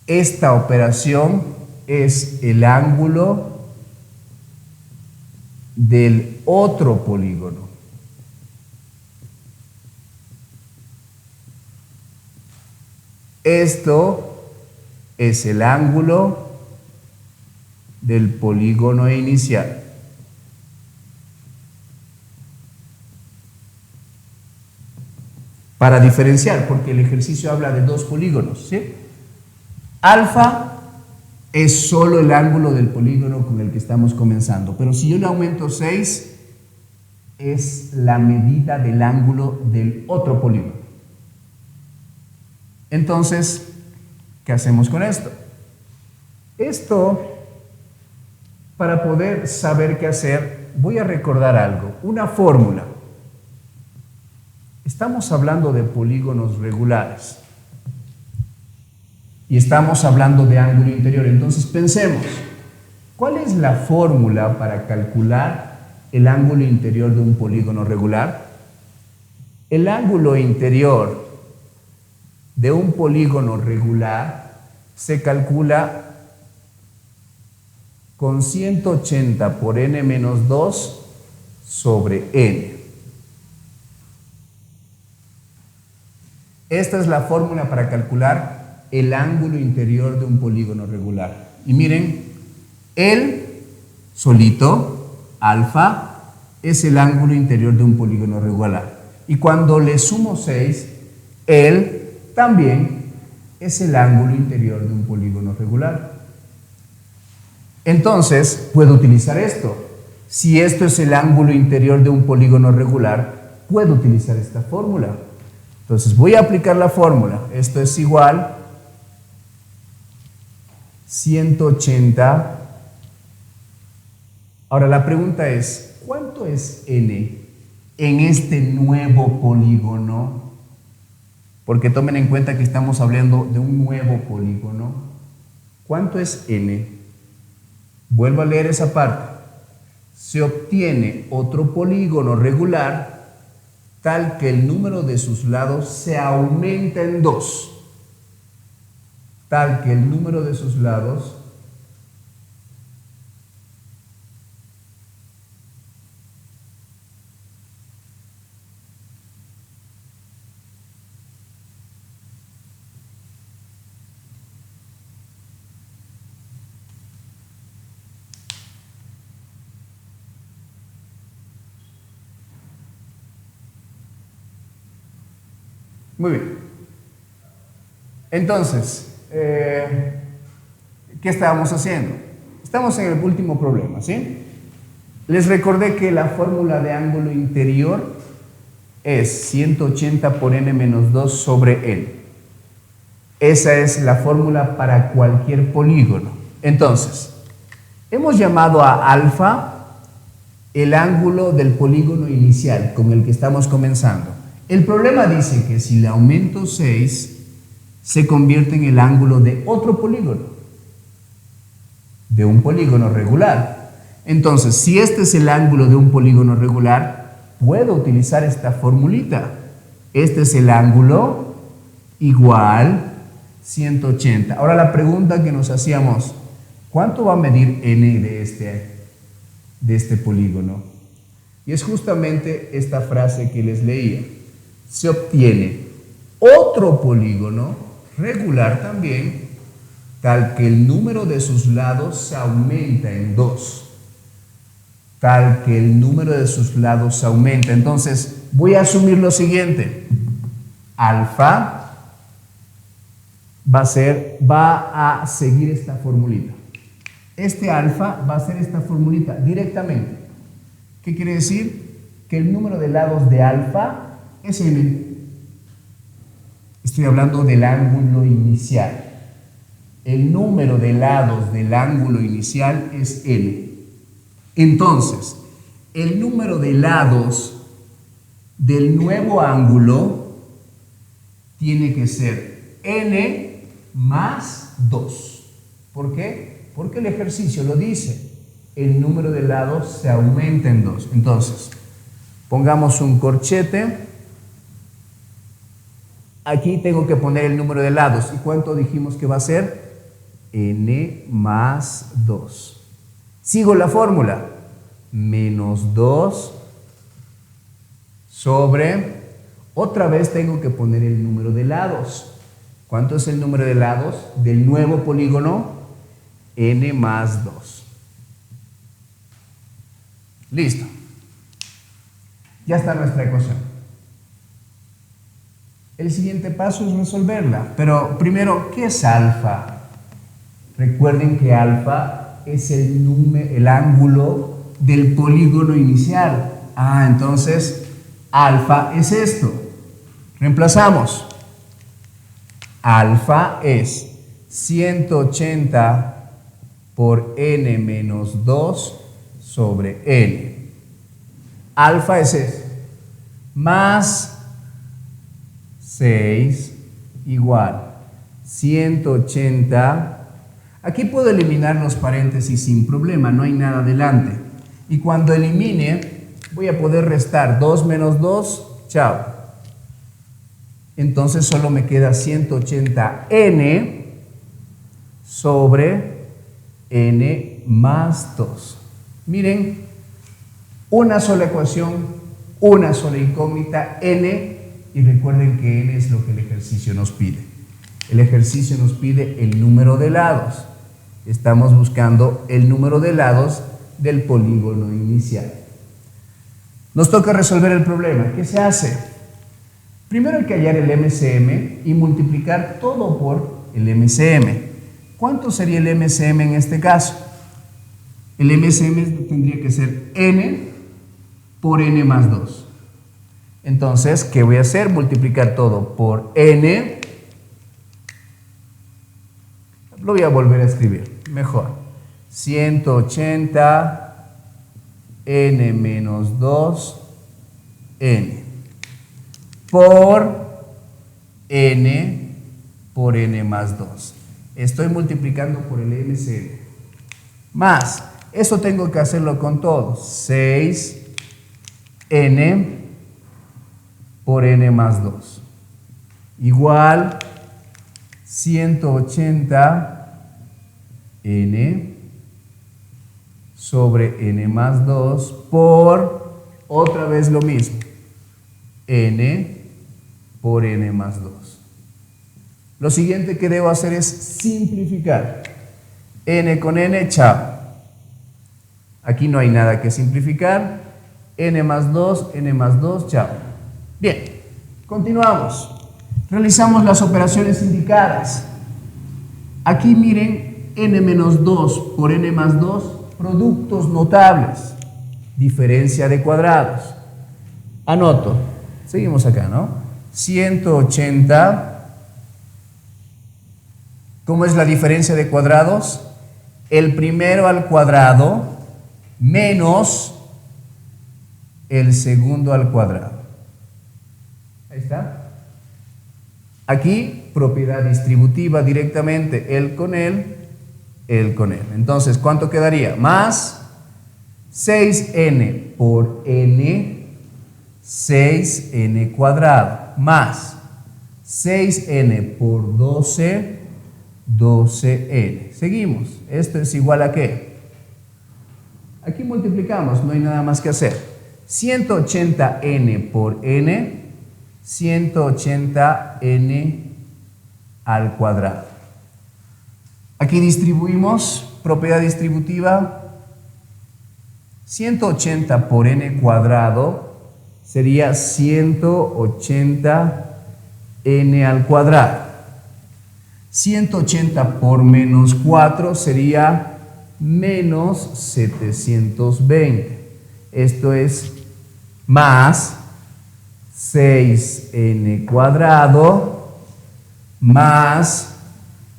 Esta operación es el ángulo del otro polígono. Esto es el ángulo del polígono inicial. Para diferenciar, porque el ejercicio habla de dos polígonos, ¿sí? Alfa es solo el ángulo del polígono con el que estamos comenzando, pero si yo le aumento 6, es la medida del ángulo del otro polígono. Entonces, ¿qué hacemos con esto? Esto, para poder saber qué hacer, voy a recordar algo, una fórmula. Estamos hablando de polígonos regulares y estamos hablando de ángulo interior. Entonces pensemos, ¿cuál es la fórmula para calcular el ángulo interior de un polígono regular? El ángulo interior de un polígono regular se calcula con 180 por n menos 2 sobre n. Esta es la fórmula para calcular el ángulo interior de un polígono regular. Y miren, el solito, alfa, es el ángulo interior de un polígono regular. Y cuando le sumo 6, el también es el ángulo interior de un polígono regular. Entonces, puedo utilizar esto. Si esto es el ángulo interior de un polígono regular, puedo utilizar esta fórmula. Entonces, voy a aplicar la fórmula. Esto es igual 180. Ahora, la pregunta es, ¿cuánto es n en este nuevo polígono? Porque tomen en cuenta que estamos hablando de un nuevo polígono. ¿Cuánto es n? Vuelvo a leer esa parte. Se obtiene otro polígono regular tal que el número de sus lados se aumenta en 2. Tal que el número de sus lados Muy bien. Entonces, ¿qué estábamos haciendo? Estamos en el último problema, ¿sí? Les recordé que la fórmula de ángulo interior es 180 por n menos 2 sobre n. Esa es la fórmula para cualquier polígono. Entonces, hemos llamado a alfa el ángulo del polígono inicial con el que estamos comenzando. El problema dice que si le aumento 6, se convierte en el ángulo de otro polígono, de un polígono regular. Entonces, si este es el ángulo de un polígono regular, puedo utilizar esta formulita. Este es el ángulo igual 180. Ahora la pregunta que nos hacíamos, ¿cuánto va a medir n de este polígono? Y es justamente esta frase que les leía. Se obtiene otro polígono regular también, tal que el número de sus lados se aumenta en 2. Tal que el número de sus lados se aumenta. Entonces, voy a asumir lo siguiente. Alfa va a seguir esta formulita. Este alfa va a ser esta formulita directamente. ¿Qué quiere decir? Que el número de lados de alfa es n. Estoy hablando del ángulo inicial. El número de lados del ángulo inicial es n. Entonces, el número de lados del nuevo ángulo tiene que ser n más 2. ¿Por qué? Porque el ejercicio lo dice. El número de lados se aumenta en 2. Entonces, pongamos un corchete. Aquí tengo que poner el número de lados. ¿Y cuánto dijimos que va a ser? N más 2. Sigo la fórmula. Menos 2 sobre... Otra vez tengo que poner el número de lados. ¿Cuánto es el número de lados del nuevo polígono? N más 2. Listo. Ya está nuestra ecuación. El siguiente paso es resolverla. Pero primero, ¿qué es alfa? Recuerden que alfa es el ángulo del polígono inicial. Entonces, alfa es esto. Reemplazamos. Alfa es 180 por n menos 2 sobre n. Alfa es eso. Más 6 igual 180. Aquí puedo eliminar los paréntesis sin problema, no hay nada delante. Y cuando elimine, voy a poder restar 2 menos 2, chao. Entonces solo me queda 180n sobre n más 2. Miren, una sola ecuación, una sola incógnita, n, y recuerden que n es lo que el ejercicio nos pide. El ejercicio nos pide el número de lados. Estamos buscando el número de lados del polígono inicial. Nos toca resolver el problema. ¿Qué se hace? Primero hay que hallar el MCM y multiplicar todo por el MCM. ¿Cuánto sería el MCM en este caso? El MCM tendría que ser n por n más 2. Entonces, ¿qué voy a hacer? Multiplicar todo por n. Lo voy a volver a escribir, mejor. 180 n menos 2 n por n más 2. Estoy multiplicando por el MCM. Más, eso tengo que hacerlo con todo. 6n por n más 2. Igual 180n sobre n más 2 por, otra vez lo mismo, n por n más 2. Lo siguiente que debo hacer es simplificar. N con n, chao. Aquí no hay nada que simplificar. N más 2, chao. Bien, continuamos. Realizamos las operaciones indicadas. Aquí miren, n menos 2 por n más 2, productos notables. Diferencia de cuadrados. Anoto. Seguimos acá, ¿no? 180. ¿Cómo es la diferencia de cuadrados? El primero al cuadrado menos el segundo al cuadrado. Ahí está. Aquí, propiedad distributiva directamente, el con él, el con él. Entonces, ¿cuánto quedaría? Más 6n por n, 6n cuadrado, más 6n por 12, 12n. Seguimos. ¿Esto es igual a qué? Aquí multiplicamos, no hay nada más que hacer. 180n por n, 180n al cuadrado. Aquí distribuimos, propiedad distributiva, 180 por n cuadrado sería 180n al cuadrado. 180 por menos 4 sería menos 720. Esto es más 6n cuadrado más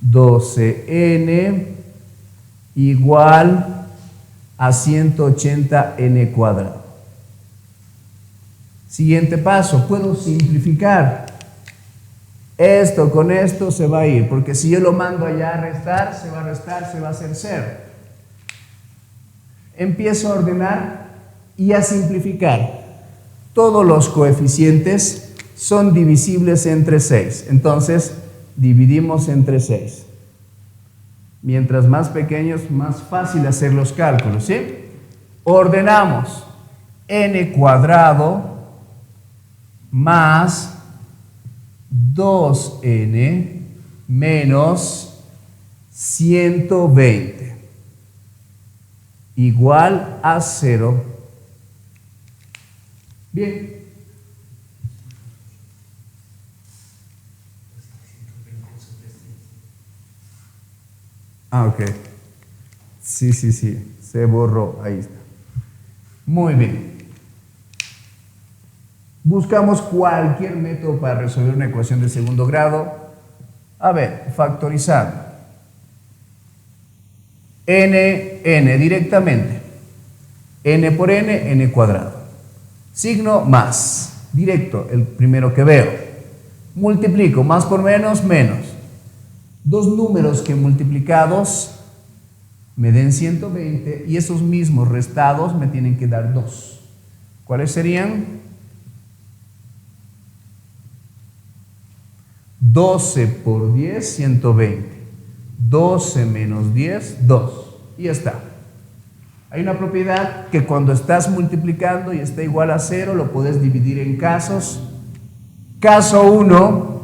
12n igual a 180n cuadrado. Siguiente paso, puedo simplificar. Esto con esto se va a ir, porque si yo lo mando allá a restar, se va a hacer 0. Empiezo a ordenar y a simplificar. Todos los coeficientes son divisibles entre 6. Entonces, dividimos entre 6. Mientras más pequeños, más fácil hacer los cálculos, ¿sí? Ordenamos n cuadrado más 2n menos 120 igual a 0. Bien. Ok. Sí, se borró, ahí está. Muy bien. Buscamos cualquier método para resolver una ecuación de segundo grado. A ver, factorizando. n directamente. n por n cuadrado. Signo más. Directo, el primero que veo. Multiplico, más por menos, menos. Dos números que multiplicados me den 120 y esos mismos restados me tienen que dar 2. ¿Cuáles serían? 12 por 10, 120. 12 menos 10, 2. Y ya está. Hay una propiedad que cuando estás multiplicando y está igual a 0, lo puedes dividir en casos. Caso 1.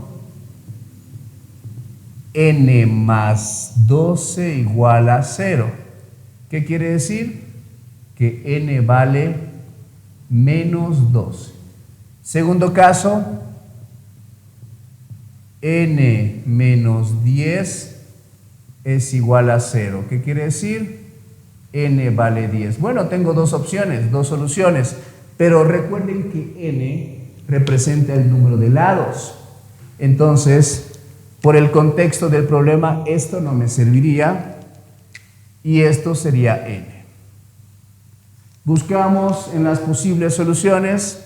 n más 12 igual a 0. ¿Qué quiere decir? Que n vale menos 12. Segundo caso, n menos 10 es igual a 0. ¿Qué quiere decir? N vale 10. Bueno, tengo dos opciones, dos soluciones, pero recuerden que n representa el número de lados. Entonces, por el contexto del problema, esto no me serviría y esto sería n. Buscamos en las posibles soluciones.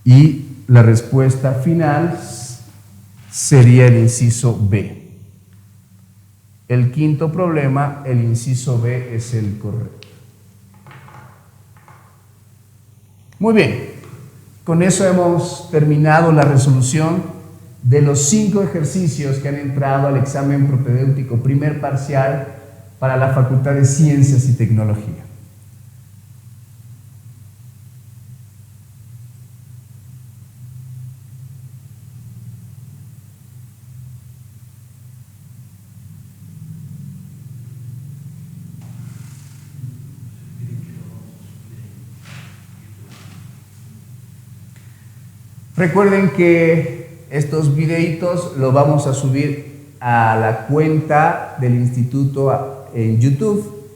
Y la respuesta final sería el inciso B. El quinto problema, el inciso B es el correcto. Muy bien. Con eso hemos terminado la resolución de los 5 ejercicios que han entrado al examen propedéutico primer parcial para la Facultad de Ciencias y Tecnología. Recuerden que estos videitos los vamos a subir a la cuenta del instituto en YouTube.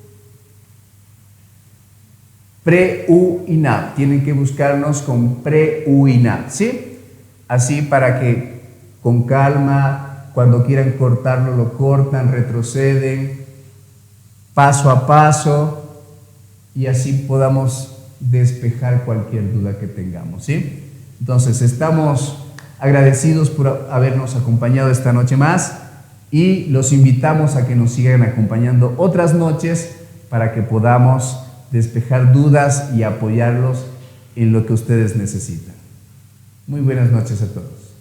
Pre-UINAP. Tienen que buscarnos con Pre-UINAP, ¿sí? Así para que con calma, cuando quieran cortarlo, lo cortan, retroceden paso a paso y así podamos despejar cualquier duda que tengamos, ¿sí? Entonces, estamos agradecidos por habernos acompañado esta noche más y los invitamos a que nos sigan acompañando otras noches para que podamos despejar dudas y apoyarlos en lo que ustedes necesitan. Muy buenas noches a todos.